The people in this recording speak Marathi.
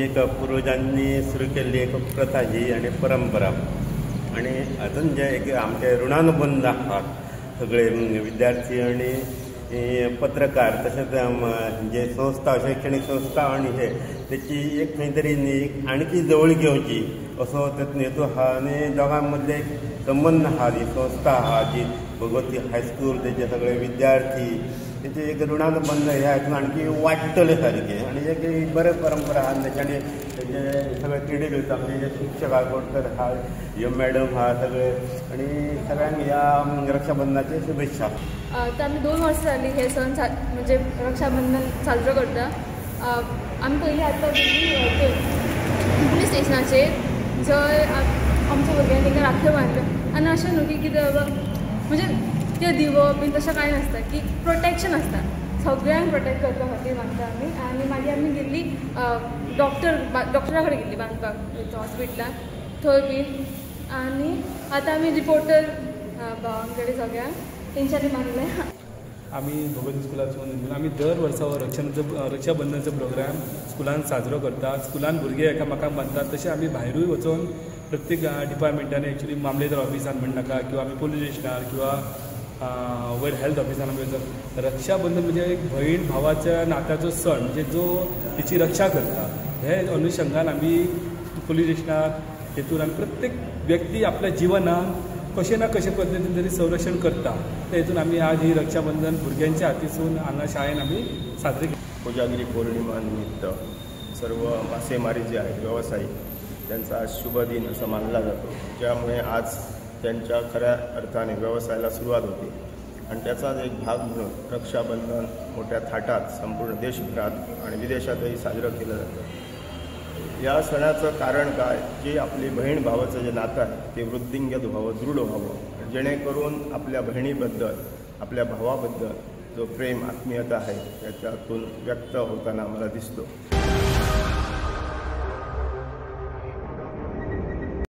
एक पूर्वजांनी सुरू केल्ली एक प्रथा ही आणि परंपरा आणि अजून जे एक आमचे ऋणानुबंध आहात सगळे विद्यार्थी आणि पत्रकार तसेच जे संस्था शैक्षणिक संस्था आणि हे त्याची एक खंय तरी आणखी जवळ घेवची असो हेतू आहा आणि दोगां मदले एक संबंध आहा जी संस्था आहा जी भगवती हायस्कूल त्याचे सगळे विद्यार्थी त्याचे एक ऋणानुबंध ह्या हातून आणखी वाटतले सारखे आणि एक बरे परंपरा आहा त्याच्याने त्याचे सगळे क्रेडीट वयता म्हणजे जे शिक्षक आगोडकर हा ह्यो मॅडम हा सगळे आणि सगळ्यांक ह्या रक्षाबंधनाचे शुभेच्छा. तर आम्ही 2 वर्ष झाली हे सण म्हणजे रक्षाबंधन साजरो करता. आम्ही पयलीं आतां पुलीस स्टेशनाचेर जंय आमच्या भुरग्यांक तांकां राखयो बांदल्यो आनी अशें न्हू की कितें बाबा म्हणजे ते दिवप बीन तशें कांय नासता की प्रोटेक्शन आसता सगळ्यांक प्रोटेक्ट करपा खातीर बांदता आमी. आनी मागीर आमी गेल्ली डॉक्टरा कडेन गेल्ली बांदपाक हॉस्पिटलान थंय बीन आनी आतां आमी रिपोर्टर भावां कडेन सगळ्यांक तेंच्यांनी बांदलें. आमी भगवती स्कुलासून आमी दर वर्सा रक्षाबंधनाचो प्रोग्राम स्कुलान साजरो करता. स्कुलान भुरगे एकामेकांक बांदतात तशें आमी भायरूय वचून प्रत्येक डिपार्टमेंटांनी एक्चुली मामलेदार ऑफिसान म्हण नाका किंवा आमी पुलीस स्टेशनार किंवा वयर हेल्थ ऑफिसान आमी वचून रक्षाबंधन म्हणजे एक भयण भावाच्या नात्याचो सण म्हणजे जो तिची रक्षा करता हे अनुशंगान आमी पुलीस स्टेशनार हेतून आमी प्रत्येक व्यक्ती आपल्या जिवनान कशें ना कशें पद्दतीन तरी संरक्षण करता. त्या हेतून आमी आज ही रक्षाबंधन भुरग्यांच्या हातीसून हांगा शाळेन आमी साजरी केली. कोजागिरी पौर्णिमा निमित्त सर्व मासेमारी जे आहे व्यवसायिक त्यांचा आज शुभ दिन असं मानला जातो, ज्यामुळे आज त्यांच्या खऱ्या अर्थाने व्यवसायाला सुरुवात होते आणि त्याचाच एक भाग म्हणून रक्षाबंधन मोठ्या थाटात संपूर्ण देशभरात आणि विदेशातही साजरं केलं जातं. या सणाचं कारण काय, जे आपली बहीण भावाचं जे नातं आहे ते वृद्धिंगत व्हावं, दृढ व्हावं, जेणेकरून आपल्या बहिणीबद्दल आपल्या भावाबद्दल जो प्रेम आत्मीयता आहे त्याच्यातून व्यक्त होताना मला दिसतो.